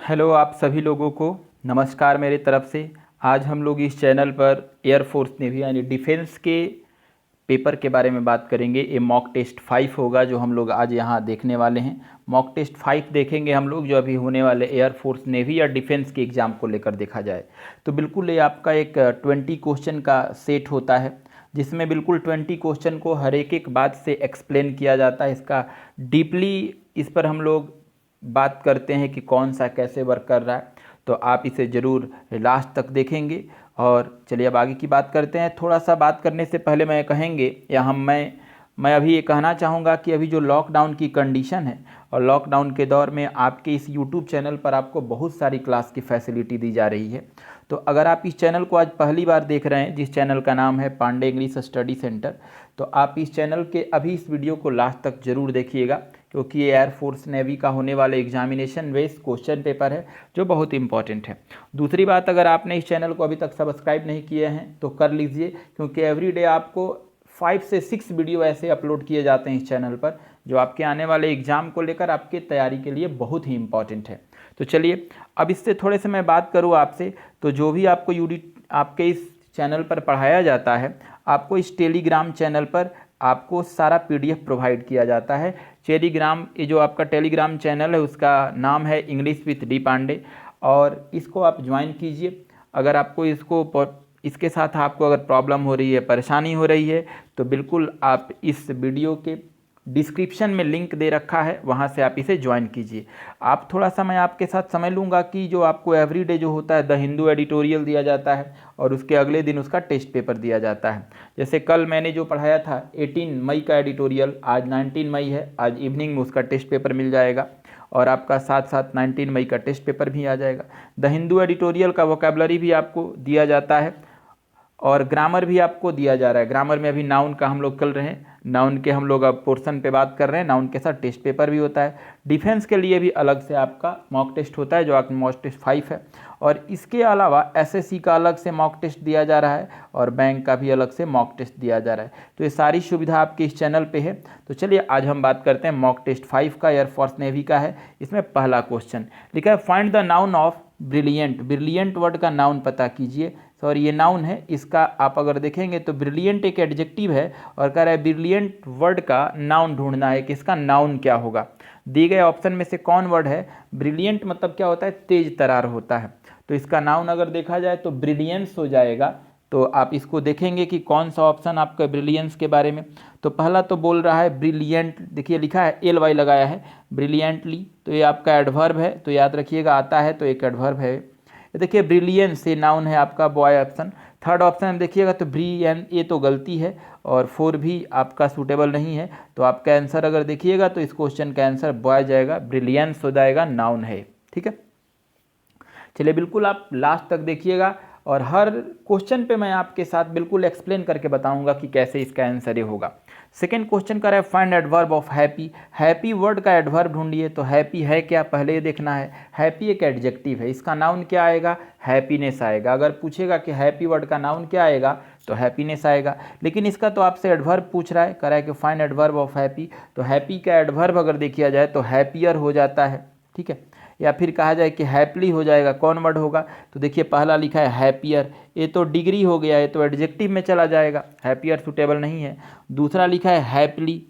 Hello आप सभी लोगों को नमस्कार मेरी तरफ से। आज हम लोग इस चैनल पर एयरफोर्स नेवी यानी डिफेंस के पेपर के बारे में बात करेंगे। ये मॉक टेस्ट 5 होगा जो हम लोग आज यहाँ देखने वाले हैं। मॉक टेस्ट 5 देखेंगे हम लोग जो अभी होने वाले एयरफोर्स नेवी या डिफेंस के एग्ज़ाम को लेकर देखा जाए तो बिल्कुल ये आपका एक 20 क्वेश्चन का सेट होता है जिसमें बिल्कुल 20 क्वेश्चन को हर एक बात से एक्सप्लेन किया जाता है। इसका डीपली इस पर हम लोग बात करते हैं कि कौन सा कैसे वर्क कर रहा है, तो आप इसे ज़रूर लास्ट तक देखेंगे। और चलिए अब आगे की बात करते हैं। थोड़ा सा बात करने से पहले मैं कहेंगे या मैं अभी ये कहना चाहूँगा कि अभी जो लॉकडाउन की कंडीशन है और लॉकडाउन के दौर में आपके इस यूट्यूब चैनल पर आपको बहुत सारी क्लास की फैसिलिटी दी जा रही है। तो अगर आप इस चैनल को आज पहली बार देख रहे हैं, जिस चैनल का नाम है पांडे इंग्लिश स्टडी सेंटर, तो आप इस चैनल के अभी इस वीडियो को लास्ट तक ज़रूर देखिएगा क्योंकि ये एयरफोर्स नेवी का होने वाला एग्जामिनेशन बेस्ड क्वेश्चन पेपर है जो बहुत इंपॉर्टेंट है। दूसरी बात, अगर आपने इस चैनल को अभी तक सब्सक्राइब नहीं किए हैं तो कर लीजिए क्योंकि एवरीडे आपको 5 से 6 वीडियो ऐसे अपलोड किए जाते हैं इस चैनल पर जो आपके आने वाले एग्ज़ाम को लेकर आपके तैयारी के लिए बहुत ही इंपॉर्टेंट है। तो चलिए अब इससे थोड़े से मैं बात करूँ आपसे, तो जो भी आपको आपके इस चैनल पर पढ़ाया जाता है आपको इस टेलीग्राम चैनल पर आपको सारा PDF प्रोवाइड किया जाता है। टेलीग्राम, ये जो आपका टेलीग्राम चैनल है उसका नाम है इंग्लिश विथ डी पांडे और इसको आप ज्वाइन कीजिए। अगर आपको इसके साथ आपको अगर प्रॉब्लम हो रही है, परेशानी हो रही है, तो बिल्कुल आप इस वीडियो के डिस्क्रिप्शन में लिंक दे रखा है, वहाँ से आप इसे ज्वाइन कीजिए। आप थोड़ा सा मैं आपके साथ समझ लूँगा कि जो आपको एवरीडे जो होता है द हिंदू एडिटोरियल दिया जाता है और उसके अगले दिन उसका टेस्ट पेपर दिया जाता है। जैसे कल मैंने जो पढ़ाया था 18 मई का एडिटोरियल, आज 19 मई है, आज इवनिंग में उसका टेस्ट पेपर मिल जाएगा और आपका साथ साथ 19 मई का टेस्ट पेपर भी आ जाएगा। द हिंदू एडिटोरियल का वोकैबुलरी भी आपको दिया जाता है और ग्रामर भी आपको दिया जा रहा है। ग्रामर में अभी नाउन का हम लोग कर रहे हैं, नाउन के हम लोग अब पोर्शन पे बात कर रहे हैं। नाउन के साथ टेस्ट पेपर भी होता है। डिफेंस के लिए भी अलग से आपका मॉक टेस्ट होता है जो आपका मॉक टेस्ट 5 है और इसके अलावा SSC का अलग से मॉक टेस्ट दिया जा रहा है और बैंक का भी अलग से मॉक टेस्ट दिया जा रहा है। तो ये सारी सुविधा आपके इस चैनल पे है। तो चलिए आज हम बात करते हैं मॉक टेस्ट 5 का, एयरफोर्स नेवी का है। इसमें पहला क्वेश्चन लिखा है find the noun of brilliant. Brilliant word का नाउन पता कीजिए। सॉरी, ये नाउन है, इसका आप अगर देखेंगे तो ब्रिलियंट एक एडजेक्टिव है और कह रहा है ब्रिलियंट वर्ड का नाउन ढूंढना है कि इसका नाउन क्या होगा। दिए गए ऑप्शन में से कौन वर्ड है? ब्रिलियंट मतलब क्या होता है? तेज तरार होता है। तो इसका नाउन अगर देखा जाए तो ब्रिलियंस हो जाएगा। तो आप इसको देखेंगे कि कौन सा ऑप्शन आपका ब्रिलियंस के बारे में। तो पहला तो बोल रहा है ब्रिलियंट, देखिए लिखा है LY लगाया है, ब्रिलियंटली, तो ये आपका एडवर्ब है। तो याद रखिएगा, आता है तो एक एडवर्ब है। देखिए ब्रिलियंस ये नाउन है आपका, बॉय ऑप्शन। थर्ड ऑप्शन देखिएगा तो ब्रिलियंट, ये तो गलती है और 4 भी आपका सूटेबल नहीं है। तो आपका आंसर अगर देखिएगा तो इस क्वेश्चन का आंसर बॉय जाएगा, ब्रिलियंस हो जाएगा, नाउन है। ठीक है, चलिए बिल्कुल आप लास्ट तक देखिएगा और हर क्वेश्चन पे मैं आपके साथ बिल्कुल एक्सप्लेन करके बताऊंगा कि कैसे इसका आंसर ये होगा। सेकेंड क्वेश्चन का है find adverb of happy. Happy word का एडवर्ब ढूंढिए। तो हैप्पी है क्या, पहले ये देखना है। हैप्पी एक एडजेक्टिव है, इसका नाउन क्या आएगा? हैप्पीनेस आएगा। अगर पूछेगा कि हैप्पी वर्ड का नाउन क्या आएगा तो हैप्पीनेस आएगा। लेकिन इसका तो आपसे एडवर्ब पूछ रहा है, कह रहा है कि फाइंड एडवर्ब ऑफ हैप्पी। तो हैप्पी का एडवर्ब अगर देखिया जाए तो हैप्पियर हो जाता है। ठीक है, या फिर कहा जाए कि हैप्पली हो जाएगा। कौन वर्ड होगा? तो देखिए पहला लिखा है हैप्पियर, ये तो डिग्री हो गया, ये तो एडजेक्टिव में चला जाएगा, हैप्पियर सूटेबल नहीं है। दूसरा लिखा है हैप्पली,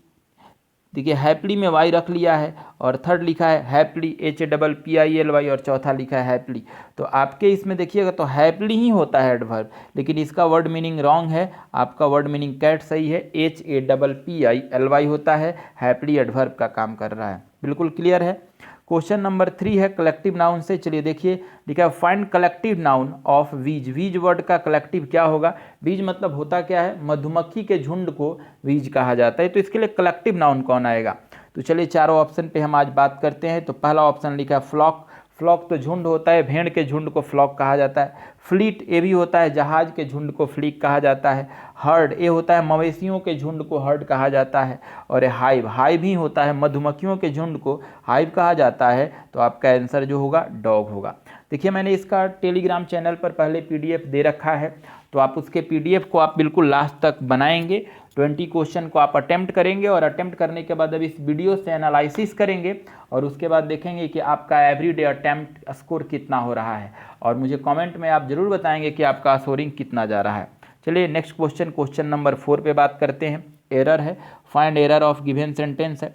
देखिए हैप्पली में वाई रख लिया है। और थर्ड लिखा है हैप्पली, HAPPILY, और चौथा लिखा है हैप्पली। तो आपके इसमें देखिएगा तो हैप्पली ही होता है एडवर्ब, लेकिन इसका वर्ड मीनिंग रॉन्ग है। आपका वर्ड मीनिंग कैट सही है, HAPPILY होता है, हैप्पली एडवर्ब का काम कर रहा है। बिल्कुल क्लियर है। क्वेश्चन नंबर 3 है कलेक्टिव नाउन से। चलिए देखिए लिखा है फाइंड कलेक्टिव नाउन ऑफ वीज। वीज वर्ड का कलेक्टिव क्या होगा? वीज मतलब होता क्या है? मधुमक्खी के झुंड को वीज कहा जाता है। तो इसके लिए कलेक्टिव नाउन कौन आएगा? तो चलिए चारों ऑप्शन पे हम आज बात करते हैं। तो पहला ऑप्शन लिखा है फ्लॉक। फ्लॉक तो झुंड होता है, भेड़ के झुंड को फ्लॉक कहा जाता है। फ्लीट ये भी होता है, जहाज के झुंड को फ्लीक कहा जाता है। हर्ड ये होता है, मवेशियों के झुंड को हर्ड कहा जाता है। और ये हाइव, हाइव ही होता है, मधुमक्खियों के झुंड को हाइव कहा जाता है। तो आपका आंसर जो होगा डॉग होगा। देखिए मैंने इसका टेलीग्राम चैनल पर पहले PDF दे रखा है, तो आप उसके PDF को आप बिल्कुल लास्ट तक बनाएंगे, 20 क्वेश्चन को आप अटेम्प्ट करेंगे और अटेम्प्ट करने के बाद अब इस वीडियो से एनालिसिस करेंगे और उसके बाद देखेंगे कि आपका एवरीडे अटेम्प्ट स्कोर कितना हो रहा है और मुझे कमेंट में आप ज़रूर बताएंगे कि आपका स्कोरिंग कितना जा रहा है। चलिए नेक्स्ट क्वेश्चन, क्वेश्चन नंबर 4 पे बात करते हैं। एरर है, find error of given sentence है।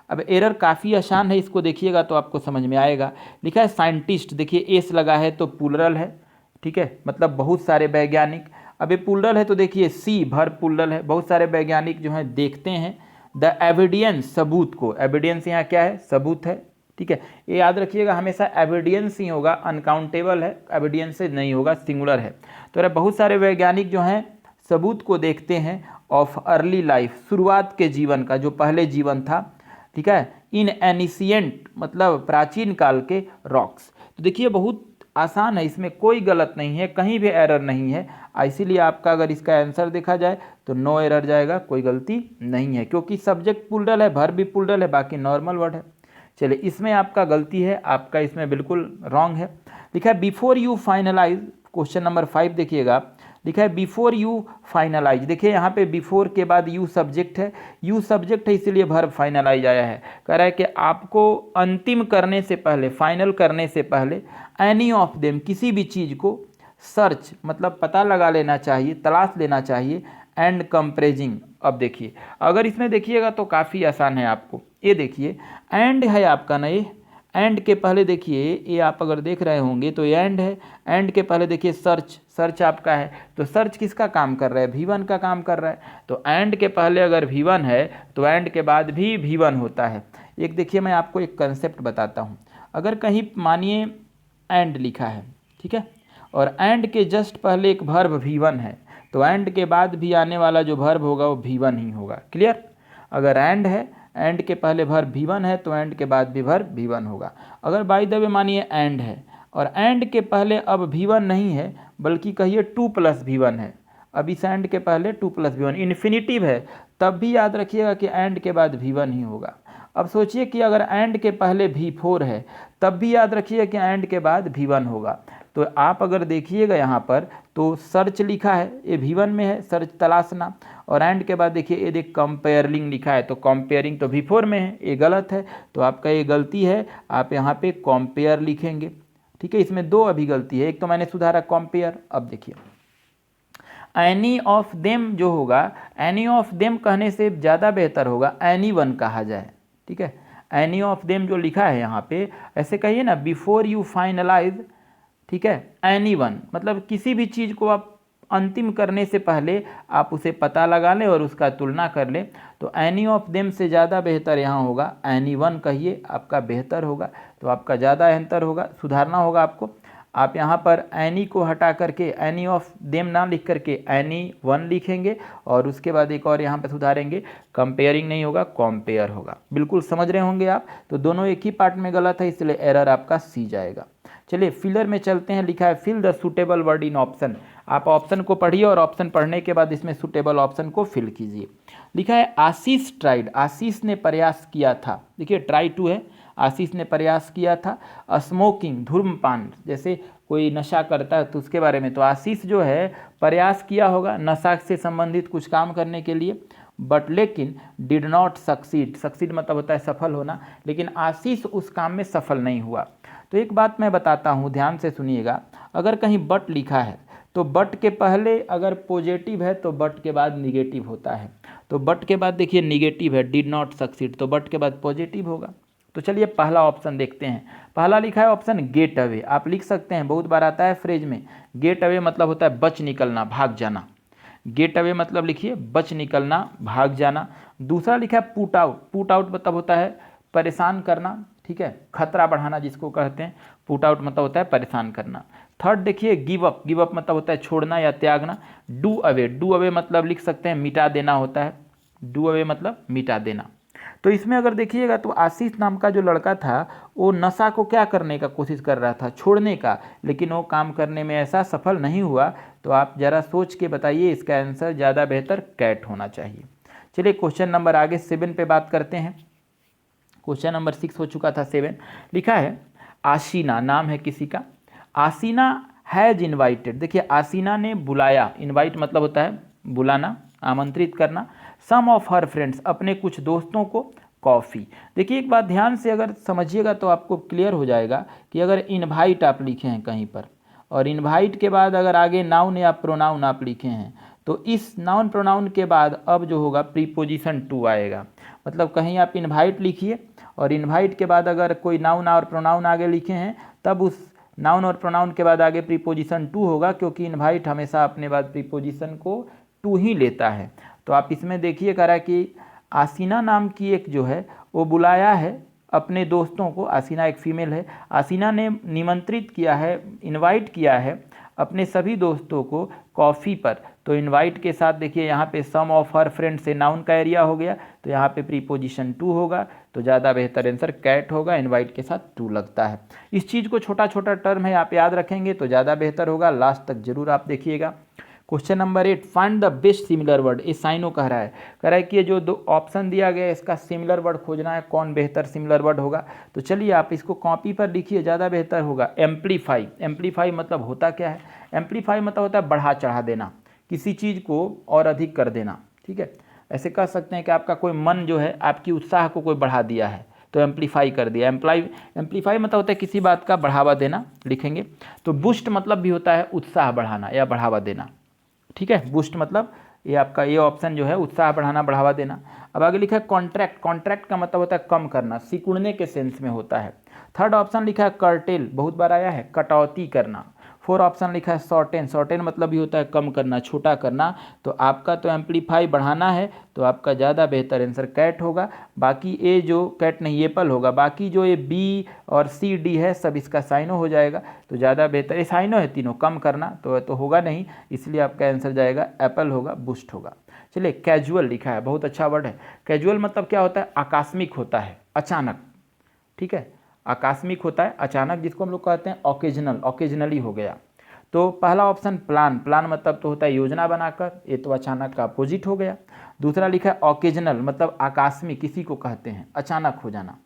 अब एरर काफ़ी आसान है, इसको देखिएगा तो आपको समझ में आएगा। लिखा है साइंटिस्ट, देखिए एस लगा है तो प्लूरल है, ठीक है, मतलब बहुत सारे वैज्ञानिक। अब ये प्लूरल है तो देखिए सी भर प्लूरल है, बहुत सारे वैज्ञानिक जो हैं देखते हैं द एविडेंस, सबूत को, एविडेंस यहाँ क्या है, सबूत है, ठीक है। ये याद रखिएगा हमेशा एविडेंस ही होगा, अनकाउंटेबल है, एविडेंस से नहीं होगा, सिंगुलर है। तो बहुत सारे वैज्ञानिक जो हैं सबूत को देखते हैं ऑफ अर्ली लाइफ, शुरुआत के जीवन का, जो पहले जीवन था, ठीक है, इन एनिशियंट मतलब प्राचीन काल के रॉक्स। तो देखिए बहुत आसान है, इसमें कोई गलत नहीं है, कहीं भी एरर नहीं है, इसीलिए आपका अगर इसका आंसर देखा जाए तो नो एरर जाएगा, कोई गलती नहीं है, क्योंकि सब्जेक्ट प्लूरल है, वर्ब भी प्लूरल है, बाकी नॉर्मल वर्ड है। चलिए इसमें आपका गलती है, आपका इसमें बिल्कुल रॉन्ग है। लिखा है before you finalize, question number 5 देखिएगा, लिखा है बिफोर यू फाइनलाइज। देखिए यहाँ पे बिफोर के बाद यू सब्जेक्ट है, यू सब्जेक्ट है इसीलिए वर्ब फाइनलाइज आया है। कह रहा है कि आपको अंतिम करने से पहले, फाइनल करने से पहले एनी ऑफ देम, किसी भी चीज़ को सर्च मतलब पता लगा लेना चाहिए, तलाश लेना चाहिए, एंड कंपेरिजिंग। अब देखिए अगर इसमें देखिएगा तो काफ़ी आसान है आपको, ये देखिए एंड है आपका ना, ये एंड के पहले देखिए, ये आप अगर देख रहे होंगे तो ये एंड है, एंड के पहले देखिए सर्च, सर्च आपका है, तो सर्च किसका काम कर रहा है, V1 का काम कर रहा है। तो एंड के पहले अगर V1 है तो एंड के बाद भी V1 होता है। एक देखिए मैं आपको एक कंसेप्ट बताता हूँ, अगर कहीं मानिए एंड लिखा है, ठीक है, और एंड के जस्ट पहले एक वर्ब V1 है, तो एंड के बाद भी आने वाला जो वर्ब होगा वो V1 ही होगा। क्लियर? अगर एंड है, एंड के पहले वर्ब V1 है तो एंड के बाद भी वर्ब V1 होगा। अगर बाय द वे मानिए एंड है और एंड के पहले अब V1 नहीं है बल्कि कहिए 2 + V1 है, अब इस एंड के पहले 2 + V1 इन्फिनिटिव है, तब भी याद रखिएगा कि एंड के बाद V1 ही होगा। अब सोचिए कि अगर एंड के पहले V4 है तब भी याद रखिए कि एंड के बाद V1 होगा। तो आप अगर देखिएगा यहाँ पर तो सर्च लिखा है, ये V1 में है, सर्च तलाशना, और एंड के बाद देखिए ये देख कंपेयरिंग लिखा है, तो कंपेयरिंग तो V4 में है, ये गलत है, तो आपका ये गलती है, आप यहाँ पे कंपेयर लिखेंगे, ठीक है। इसमें 2 अभी गलती है, एक तो मैंने सुधारा कंपेयर। अब देखिए एनी ऑफ देम जो होगा, एनी ऑफ देम कहने से ज़्यादा बेहतर होगा एनी वन कहा जाए, ठीक है। एनी ऑफ देम जो लिखा है यहाँ पे, ऐसे कहिए ना बिफोर यू फाइनलाइज, ठीक है, एनी वन मतलब किसी भी चीज़ को आप अंतिम करने से पहले आप उसे पता लगा लें और उसका तुलना कर लें, तो एनी ऑफ देम से ज़्यादा बेहतर यहाँ होगा एनी वन कहिए, आपका बेहतर होगा, तो आपका ज़्यादा बेहतर होगा, सुधारना होगा आपको। आप यहाँ पर एनी को हटा करके एनी ऑफ देम ना लिख करके एनी वन लिखेंगे और उसके बाद एक और यहाँ पे सुधारेंगे, कंपेयरिंग नहीं होगा, कंपेयर होगा। बिल्कुल समझ रहे होंगे आप, तो दोनों एक ही पार्ट में गलत है, इसलिए एरर आपका सी जाएगा। चलिए फिलर में चलते हैं, लिखा है fill the suitable word in option. आप ऑप्शन को पढ़िए और ऑप्शन पढ़ने के बाद इसमें सूटेबल ऑप्शन को फिल कीजिए। लिखा है आशीष ट्राइड, आशीष ने प्रयास किया था, देखिए ट्राई टू है, आशीष ने प्रयास किया था। स्मोकिंग धूम्रपान, जैसे कोई नशा करता है तो उसके बारे में, तो आशीष जो है प्रयास किया होगा नशा से संबंधित कुछ काम करने के लिए, बट लेकिन डिड नॉट सक्सीड, सक्सीड मतलब होता है सफल होना, लेकिन आशीष उस काम में सफल नहीं हुआ। तो एक बात मैं बताता हूँ, ध्यान से सुनिएगा, अगर कहीं बट लिखा है तो बट के पहले अगर पॉजिटिव है तो बट के बाद निगेटिव होता है, तो बट के बाद देखिए निगेटिव है, डिड नॉट सक्सीड, तो बट के बाद पॉजिटिव होगा। तो चलिए पहला ऑप्शन देखते हैं। पहला लिखा है ऑप्शन गेट अवे, आप लिख सकते हैं, बहुत बार आता है फ्रेज में, गेट अवे मतलब होता है बच निकलना, भाग जाना, गेट अवे मतलब लिखिए बच निकलना, भाग जाना। दूसरा लिखा है पुट आउट, पुट आउट मतलब होता है परेशान करना, ठीक है, खतरा बढ़ाना जिसको कहते हैं, पुट आउट मतलब होता है परेशान करना। थर्ड देखिए गिव अप, गिव अप मतलब होता है छोड़ना या त्यागना। डू अवे, डू अवे मतलब लिख सकते हैं मिटा देना होता है, डू अवे मतलब मिटा देना। तो इसमें अगर देखिएगा तो आशीष नाम का जो लड़का था वो नशा को क्या करने का कोशिश कर रहा था, छोड़ने का, लेकिन वो काम करने में ऐसा सफल नहीं हुआ। तो आप ज़रा सोच के बताइए, इसका आंसर ज़्यादा बेहतर कैट होना चाहिए। चलिए क्वेश्चन नंबर आगे 7 पे बात करते हैं। क्वेश्चन नंबर 6 हो चुका था, 7 लिखा है आशीना, नाम है किसी का, आशीना हैज़ इनवाइटेड, देखिए आसीना ने बुलाया, इनवाइट मतलब होता है बुलाना, आमंत्रित करना, सम ऑफ हर फ्रेंड्स, अपने कुछ दोस्तों को कॉफ़ी। देखिए एक बात ध्यान से अगर समझिएगा तो आपको क्लियर हो जाएगा कि अगर इनवाइट आप लिखे हैं कहीं पर और इनवाइट के बाद अगर आगे नाउन या प्रोनाउन आप लिखे हैं तो इस नाउन प्रोनाउन के बाद अब जो होगा प्रीपोजिशन टू आएगा। मतलब कहीं आप इनवाइट लिखिए और इनवाइट के बाद अगर कोई नाउन और प्रोनाउन आगे लिखे हैं तब उस नाउन और प्रोनाउन के बाद आगे प्रीपोजिशन टू होगा, क्योंकि इनवाइट हमेशा अपने बाद प्रीपोजिशन को टू ही लेता है। तो आप इसमें देखिए करा कि आसीना नाम की एक जो है वो बुलाया है अपने दोस्तों को, आसीना एक फीमेल है, आसीना ने निमंत्रित किया है, इनवाइट किया है अपने सभी दोस्तों को कॉफ़ी पर। तो इनवाइट के साथ देखिए यहाँ पे सम ऑफ हर फ्रेंड से नाउन का एरिया हो गया, तो यहाँ पे प्रीपोजिशन टू होगा, तो ज़्यादा बेहतर आंसर कैट होगा, इनवाइट के साथ टू लगता है। इस चीज़ को छोटा छोटा टर्म है आप याद रखेंगे तो ज़्यादा बेहतर होगा, लास्ट तक जरूर आप देखिएगा। Question number 8, find the best similar word. ये साइनो कह रहा है कि ये जो दो ऑप्शन दिया गया है इसका सिमिलर वर्ड खोजना है, कौन बेहतर सिमिलर वर्ड होगा। तो चलिए आप इसको कॉपी पर लिखिए, ज़्यादा बेहतर होगा। एम्पलीफाई, एम्पलीफाई मतलब होता क्या है? एम्पलीफाई मतलब होता है बढ़ा चढ़ा देना, किसी चीज़ को और अधिक कर देना, ठीक है। ऐसे कह सकते हैं कि आपका कोई मन जो है आपकी उत्साह को कोई बढ़ा दिया है तो एम्पलीफाई कर दिया। एम्पलीफाई मतलब होता है किसी बात का बढ़ावा देना, लिखेंगे। तो बूस्ट मतलब भी होता है उत्साह बढ़ाना या बढ़ावा देना, ठीक है। बूस्ट मतलब ये आपका ये ऑप्शन जो है उत्साह बढ़ाना, बढ़ावा देना। अब आगे लिखा है कॉन्ट्रैक्ट, कॉन्ट्रैक्ट का मतलब होता है कम करना, सिकुड़ने के सेंस में होता है। थर्ड ऑप्शन लिखा है कर्टेल, बहुत बार आया है, कटौती करना। फोर ऑप्शन लिखा है शॉर्टेन, शॉर्टेन मतलब भी होता है कम करना, छोटा करना। तो आपका तो एम्पलीफाई बढ़ाना है तो आपका ज़्यादा बेहतर आंसर कैट होगा। बाकी ए जो कैट नहीं एप्पल होगा, बाकी जो ये बी और सी डी है सब इसका साइनो हो जाएगा। तो ज़्यादा बेहतर ये साइनो है तीनों, कम करना तो होगा नहीं, इसलिए आपका आंसर जाएगा एप्पल होगा, बूस्ट होगा। चलिए कैजुअल लिखा है, बहुत अच्छा वर्ड है। कैजुअल मतलब क्या होता है? आकस्मिक होता है, अचानक, ठीक है। आकस्मिक होता है अचानक, जिसको हम लोग कहते हैं ओकेजनल, ओकेजनली हो गया। तो पहला ऑप्शन प्लान, प्लान मतलब तो होता है योजना बनाकर, ये तो अचानक का अपोजिट हो गया। दूसरा लिखा है ओकेजनल मतलब आकस्मिक, किसी को कहते हैं अचानक हो जाना।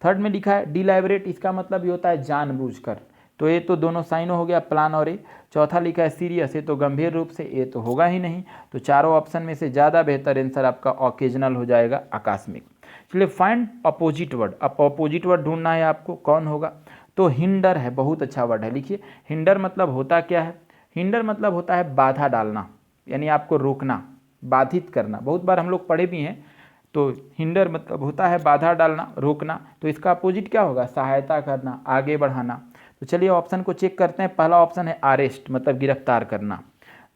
थर्ड में लिखा है डिलाइबरेट, इसका मतलब ये होता है जानबूझकर, तो ये तो दोनों साइनो हो गया, प्लान और ए। चौथा लिखा है सीरियस, ये तो गंभीर रूप से, ये तो होगा ही नहीं। तो चारों ऑप्शन में से ज़्यादा बेहतर आंसर आपका ओकेजनल हो जाएगा, आकस्मिक। चलिए फाइंड अपोजिट वर्ड, अब अपोजिट वर्ड ढूंढना है आपको, कौन होगा? तो हिंडर है, बहुत अच्छा वर्ड है। लिखिए हिंडर मतलब होता क्या है? हिंडर मतलब होता है बाधा डालना, यानी आपको रोकना, बाधित करना। बहुत बार हम लोग पढ़े भी हैं। तो हिंडर मतलब होता है बाधा डालना, रोकना। तो इसका अपोजिट क्या होगा? सहायता करना, आगे बढ़ाना। तो चलिए ऑप्शन को चेक करते हैं। पहला ऑप्शन है अरेस्ट मतलब गिरफ्तार करना।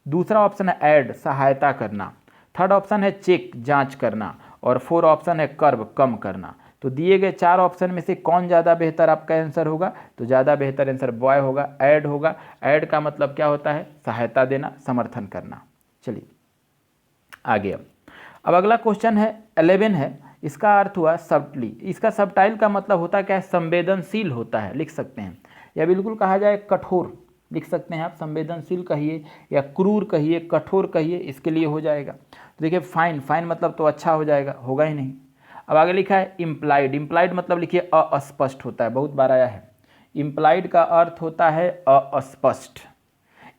दूसरा ऑप्शन है ऐड, सहायता करना। थर्ड ऑप्शन है चेक, जांच करना। और फोर ऑप्शन है कर्व, कम करना। तो दिए गए चार ऑप्शन में से कौन ज़्यादा बेहतर आपका आंसर होगा? तो ज़्यादा बेहतर आंसर बॉय होगा, ऐड होगा। ऐड का मतलब क्या होता है? सहायता देना, समर्थन करना। चलिए आगे। अब अगला क्वेश्चन है 11 है, इसका अर्थ हुआ सबटली। इसका सबटाइल का मतलब होता क्या है? संवेदनशील होता है, लिख सकते हैं। या बिल्कुल कहा जाए कठोर, लिख सकते हैं आप। संवेदनशील कहिए या क्रूर कहिए, कठोर कहिए, इसके लिए हो जाएगा। तो देखिए फाइन, फाइन मतलब तो अच्छा हो जाएगा, होगा ही नहीं। अब आगे लिखा है इम्प्लाइड, इम्प्लाइड मतलब लिखिए अस्पष्ट होता है, बहुत बार आया है। इम्प्लाइड का अर्थ होता है अस्पष्ट।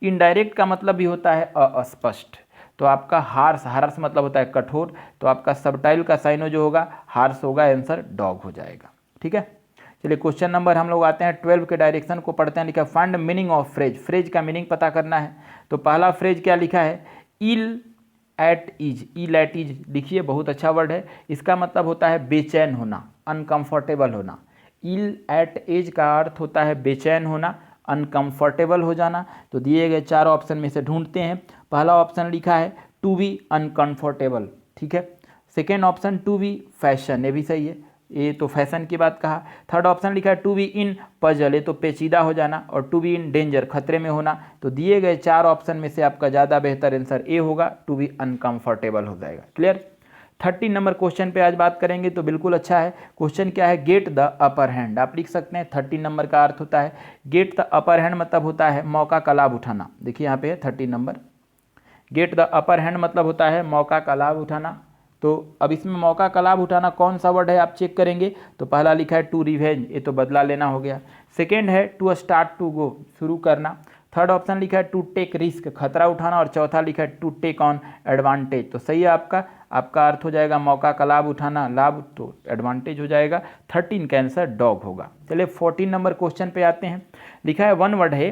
इनडायरेक्ट का मतलब भी होता है अस्पष्ट। तो आपका हार्श, हार्श मतलब होता है कठोर। तो आपका सबटाइल का साइनो जो होगा हार्श होगा, आंसर डॉग हो जाएगा, ठीक है। चलिए क्वेश्चन नंबर हम लोग आते हैं 12 के डायरेक्शन को पढ़ते हैं। लिखा find meaning of phrase, phrase का मीनिंग पता करना है। तो पहला फ्रेज क्या लिखा है? Ill at ease, ill at ease लिखिए, बहुत अच्छा वर्ड है। इसका मतलब होता है बेचैन होना, अनकंफर्टेबल होना। इल एट एज का अर्थ होता है बेचैन होना, अनकंफर्टेबल हो जाना। तो दिए गए चार ऑप्शन में से ढूंढते हैं। पहला ऑप्शन लिखा है टू बी अनकंफर्टेबल, ठीक है। Second option to be fashion, ये भी सही है, ये तो फैशन की बात कहा। थर्ड ऑप्शन लिखा है टू बी इन पजल, ये तो पेचीदा हो जाना। और टू बी इन डेंजर, खतरे में होना। तो दिए गए चार ऑप्शन में से आपका ज़्यादा बेहतर आंसर ए होगा, टू बी अनकंफर्टेबल हो जाएगा। क्लियर? 13 नंबर क्वेश्चन पे आज बात करेंगे, तो बिल्कुल अच्छा है। क्वेश्चन क्या है? गेट द अपर हैंड, आप लिख सकते हैं। 13 नंबर का अर्थ होता है गेट द अपर हैंड, मतलब होता है मौका का लाभ उठाना। देखिए यहाँ पे है 13 number, get the upper hand मतलब होता है मौका का लाभ उठाना। तो अब इसमें मौका का लाभ उठाना कौन सा वर्ड है आप चेक करेंगे। तो पहला लिखा है टू रिवेंज, ये तो बदला लेना हो गया। सेकेंड है टू स्टार्ट टू गो, शुरू करना। थर्ड ऑप्शन लिखा है टू टेक रिस्क, खतरा उठाना, और चौथा लिखा है टू टेक ऑन एडवांटेज। तो सही है आपका अर्थ हो जाएगा मौका का लाभ उठाना, लाभ तो एडवांटेज हो जाएगा। 13 का आंसर डॉग होगा। चलिए 14 नंबर क्वेश्चन पे आते हैं। लिखा है वन वर्ड है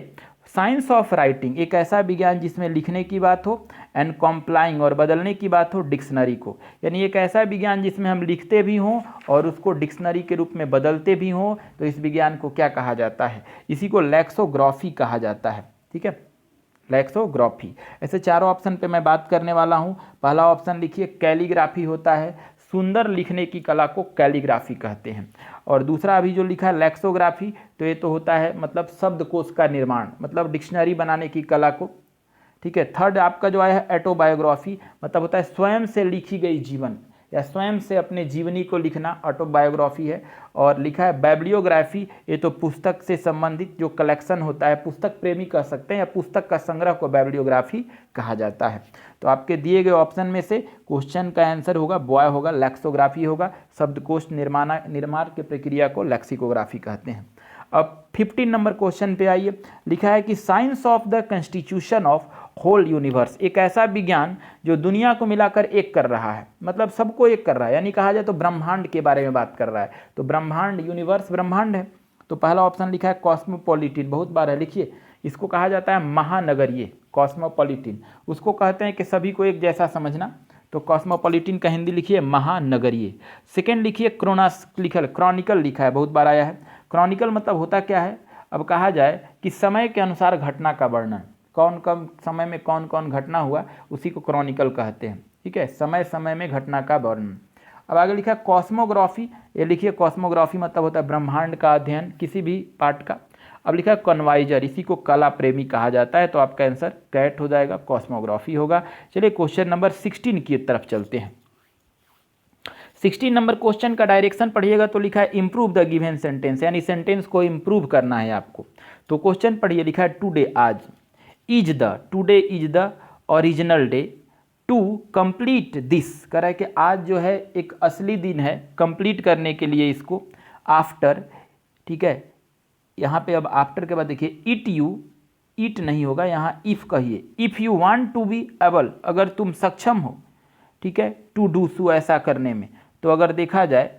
साइंस ऑफ राइटिंग, एक ऐसा विज्ञान जिसमें लिखने की बात हो, एंड कॉम्प्लाइंग और बदलने की बात हो डिक्शनरी को, यानी एक ऐसा विज्ञान जिसमें हम लिखते भी हों और उसको डिक्शनरी के रूप में बदलते भी हों, तो इस विज्ञान को क्या कहा जाता है? इसी को लेक्सोग्राफी कहा जाता है। ठीक है, लेक्सोग्राफी। ऐसे चारों ऑप्शन पे मैं बात करने वाला हूँ। पहला ऑप्शन लिखिए कैलीग्राफी होता है, सुंदर लिखने की कला को कैलीग्राफी कहते हैं। और दूसरा अभी जो लिखा है लेक्सोग्राफी, तो ये तो होता है मतलब शब्दकोश का निर्माण, मतलब डिक्शनरी बनाने की कला को। ठीक है, थर्ड आपका जो आया है ऑटोबायोग्राफी, मतलब होता है स्वयं से लिखी गई जीवन या स्वयं से अपने जीवनी को लिखना, ऑटोबायोग्राफी है। और लिखा है बाइब्लियोग्राफी, ये तो पुस्तक से संबंधित जो कलेक्शन होता है, पुस्तक प्रेमी कह सकते हैं, या पुस्तक का संग्रह को बाइब्लियोग्राफी कहा जाता है। तो आपके दिए गए ऑप्शन में से क्वेश्चन का आंसर होगा बॉय होगा, लेक्सोग्राफी होगा। शब्दकोश निर्माण की प्रक्रिया को लेक्सिकोग्राफी कहते हैं। अब 15 नंबर क्वेश्चन पे आइए। लिखा है कि science of the constitution of whole universe, एक ऐसा विज्ञान जो दुनिया को मिलाकर एक कर रहा है, मतलब सबको एक कर रहा है, यानी कहा जाए तो ब्रह्मांड के बारे में बात कर रहा है। तो ब्रह्मांड, यूनिवर्स ब्रह्मांड है। तो पहला ऑप्शन लिखा है कॉस्मोपॉलिटन, बहुत बार है, लिखिए इसको कहा जाता है महानगरीय, कॉस्मोपॉलिटन। उसको कहते हैं कि सभी को एक जैसा समझना, तो कॉस्मोपॉलिटन का हिंदी लिखिए महानगरीय। सेकेंड लिखिए क्रॉनिकल लिखा है, बहुत बार आया है। क्रॉनिकल मतलब होता क्या है? अब कहा जाए कि समय के अनुसार घटना का वर्णन, कौन कम समय में कौन कौन घटना हुआ, उसी को क्रॉनिकल कहते हैं। ठीक है, समय समय में घटना का वर्णन। अब आगे लिखा है कॉस्मोग्राफी, ये लिखिए कॉस्मोग्राफी मतलब होता है ब्रह्मांड का अध्ययन, किसी भी पार्ट का। अब लिखा है कन्वाइजर, इसी को कला प्रेमी कहा जाता है। तो आपका आंसर कैट हो जाएगा, कॉस्मोग्राफी होगा। चलिए क्वेश्चन नंबर 16 की तरफ चलते हैं। 16 नंबर क्वेश्चन का डायरेक्शन पढ़िएगा तो लिखा है इंप्रूव द गिवन सेंटेंस, यानी सेंटेंस को इंप्रूव करना है आपको। तो क्वेश्चन पढ़िए, लिखा है टुडे, आज, today is the original day to complete this, कह रहा है कि आज जो है एक असली दिन है कंप्लीट करने के लिए इसको। आफ्टर, ठीक है, यहाँ पे अब आफ्टर के बाद देखिए ईट नहीं होगा, यहाँ इफ़ कहिए, if you want to be able, अगर तुम सक्षम हो, ठीक है, टू डू सो, ऐसा करने में। तो अगर देखा जाए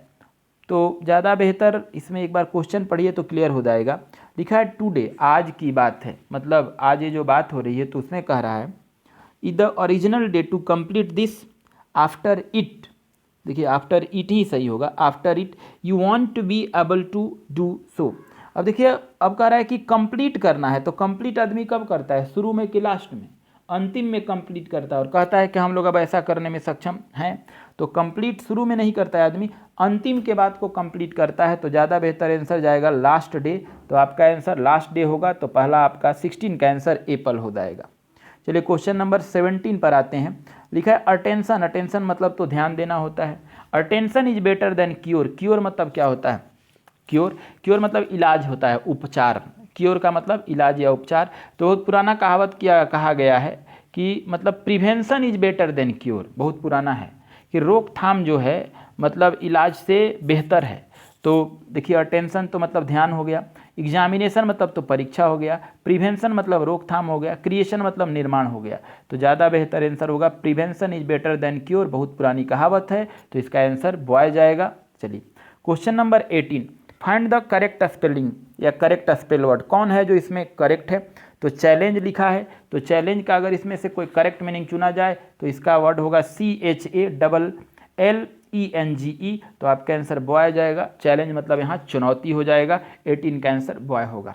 तो ज़्यादा बेहतर, इसमें एक बार क्वेश्चन पढ़िए तो क्लियर हो जाएगा। लिखा है टुडे, आज की बात है, मतलब आज ये जो बात हो रही है, तो उसमें कह रहा है the original day to complete this after it, देखिए आफ्टर इट ही सही होगा, after it you want to be able to do so. अब देखिए अब कह रहा है कि कंप्लीट करना है, तो कंप्लीट आदमी कब करता है? शुरू में कि लास्ट में? अंतिम में कंप्लीट करता है, और कहता है कि हम लोग अब ऐसा करने में सक्षम हैं। तो कंप्लीट शुरू में नहीं करता है आदमी, अंतिम के बाद को कंप्लीट करता है। तो ज़्यादा बेहतर आंसर जाएगा लास्ट डे। तो आपका आंसर लास्ट डे होगा। तो पहला आपका 16 का आंसर एप्पल हो जाएगा। चलिए क्वेश्चन नंबर 17 पर आते हैं। लिखा है अटेंशन, अटेंशन मतलब तो ध्यान देना होता है। Attention is better than cure, cure मतलब क्या होता है? क्योर मतलब इलाज होता है, उपचार। क्योर का मतलब इलाज या उपचार। तो बहुत पुराना कहावत कहा गया है कि मतलब prevention is better than cure, बहुत पुराना है कि रोकथाम जो है मतलब इलाज से बेहतर है। तो देखिए अटेंशन तो मतलब ध्यान हो गया, एग्जामिनेशन मतलब तो परीक्षा हो गया, प्रिवेंशन मतलब रोकथाम हो गया, क्रिएशन मतलब निर्माण हो गया। तो ज़्यादा बेहतर आंसर होगा prevention is better than cure, बहुत पुरानी कहावत है। तो इसका आंसर बॉय जाएगा। चलिए question number 18, find the correct spelling या करेक्ट स्पेल वर्ड, कौन है जो इसमें करेक्ट है? तो चैलेंज लिखा है, तो चैलेंज का अगर इसमें से कोई करेक्ट मीनिंग चुना जाए तो इसका वर्ड होगा CHALLENGE। तो आपका आंसर बॉय आ जाएगा। चैलेंज मतलब यहाँ चुनौती हो जाएगा। 18 का आंसर बॉय होगा।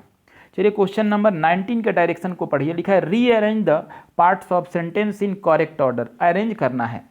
चलिए क्वेश्चन नंबर 19 के डायरेक्शन को पढ़िए। लिखा है rearrange the parts of sentence in correct order, arrange करना है।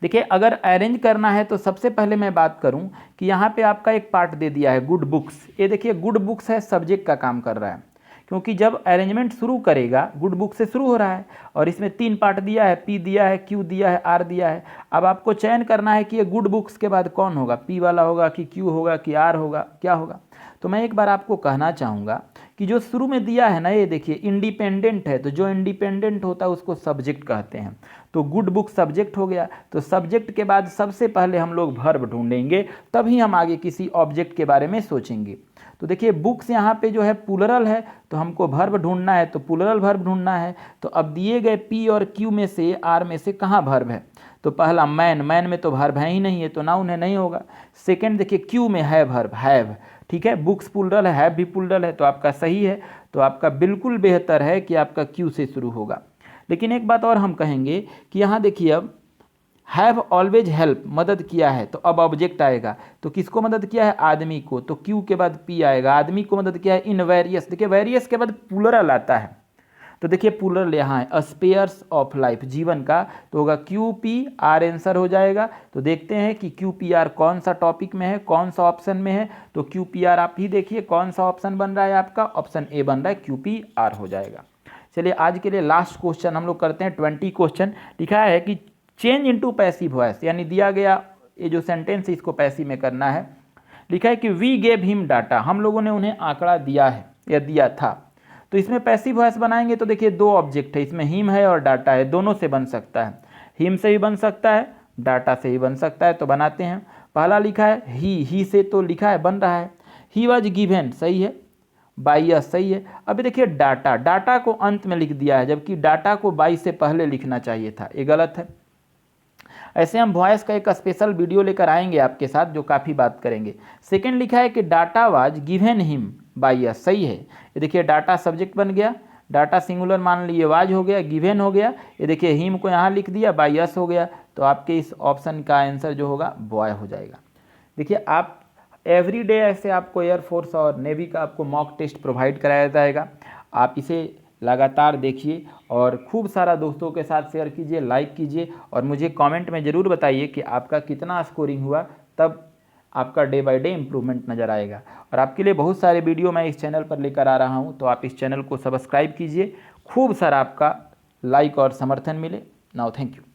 देखिए अगर अरेंज करना है तो सबसे पहले मैं बात करूं कि यहाँ पे आपका एक पार्ट दे दिया है गुड बुक्स। ये देखिए गुड बुक्स है, सब्जेक्ट का काम कर रहा है, क्योंकि जब अरेंजमेंट शुरू करेगा गुड बुक से शुरू हो रहा है। और इसमें 3 पार्ट दिया है, पी दिया है, क्यू दिया है, आर दिया है। अब आपको चयन करना है कि ये गुड बुक्स के बाद कौन होगा, पी वाला होगा कि क्यू होगा कि आर होगा, क्या होगा। तो मैं एक बार आपको कहना चाहूँगा कि जो शुरू में दिया है ना, ये देखिए इंडिपेंडेंट है, तो जो इंडिपेंडेंट होता है उसको सब्जेक्ट कहते हैं। तो गुड बुक सब्जेक्ट हो गया, तो सब्जेक्ट के बाद सबसे पहले हम लोग वर्ब ढूंढेंगे, तभी हम आगे किसी ऑब्जेक्ट के बारे में सोचेंगे। तो देखिए बुक्स यहाँ पे जो है प्लूरल है, तो हमको वर्ब ढूंढना है, तो प्लूरल वर्ब ढूंढना है। तो अब दिए गए पी और क्यू में से, आर में से कहाँ वर्ब है? तो पहला मैन, मैन में तो वर्ब है ही नहीं है, तो नाउन है, नहीं होगा। सेकंड देखिए क्यू में है वर्ब, हैव, ठीक है, बुक्स प्लूरल है, हैव भी प्लूरल है, तो आपका सही है। तो आपका बिल्कुल बेहतर है कि आपका क्यू से शुरू होगा। लेकिन एक बात और हम कहेंगे कि यहाँ देखिए अब हैव ऑलवेज हेल्प, मदद किया है, तो अब ऑब्जेक्ट आएगा, तो किसको मदद किया है? आदमी को, तो क्यू के बाद पी आएगा। आदमी को मदद किया है इन वेरियस, देखिए वेरियस के बाद प्लूरल आता है, तो देखिए प्लूरल यहाँ है स्पेयर्स ऑफ लाइफ, जीवन का, तो होगा क्यू पी आर, आंसर हो जाएगा। तो देखते हैं कि क्यू पी आर कौन सा टॉपिक में है, कौन सा ऑप्शन में है। तो क्यू पी आर आप ही देखिए कौन सा ऑप्शन बन रहा है आपका, ऑप्शन ए बन रहा है, क्यू पी आर हो जाएगा। चलिए आज के लिए लास्ट क्वेश्चन हम लोग करते हैं। 20 क्वेश्चन लिखा है कि चेंज इनटू पैसिव वॉइस, यानी दिया गया ये जो सेंटेंस है इसको पैसिव में करना है। लिखा है कि वी गेव हिम डाटा, हम लोगों ने उन्हें आंकड़ा दिया है या दिया था। तो इसमें पैसिव वॉइस बनाएंगे तो देखिए दो ऑब्जेक्ट है, इसमें हिम है और डाटा है, दोनों से बन सकता है, हिम से भी बन सकता है, डाटा से ही बन सकता है। तो बनाते हैं। पहला लिखा है ही से तो लिखा है, बन रहा है। ही वॉज गिवन, सही है, बाई अस, सही है। अभी देखिए डाटा, डाटा को अंत में लिख दिया है, जबकि डाटा को बाई से पहले लिखना चाहिए था, ये गलत है। ऐसे हम वॉइस का एक स्पेशल वीडियो लेकर आएंगे आपके साथ, जो काफ़ी बात करेंगे। सेकंड लिखा है कि data was given him by us, सही है। ये देखिए डाटा सब्जेक्ट बन गया, डाटा सिंगुलर मान लिए, वाज हो गया, गिवन हो गया, ये देखिए हिम को यहाँ लिख दिया, बाई अस हो गया। तो आपके इस ऑप्शन का आंसर जो होगा बॉय हो जाएगा। देखिए आप एवरी डे ऐसे आपको एयरफोर्स और नेवी का आपको मॉक टेस्ट प्रोवाइड कराया जाएगा। आप इसे लगातार देखिए और खूब सारा दोस्तों के साथ शेयर कीजिए, लाइक कीजिए और मुझे कमेंट में ज़रूर बताइए कि आपका कितना स्कोरिंग हुआ, तब आपका डे बाय डे इम्प्रूवमेंट नज़र आएगा। और आपके लिए बहुत सारे वीडियो मैं इस चैनल पर लेकर आ रहा हूँ, तो आप इस चैनल को सब्सक्राइब कीजिए, खूब सारा आपका लाइक और समर्थन मिले। Now thank you.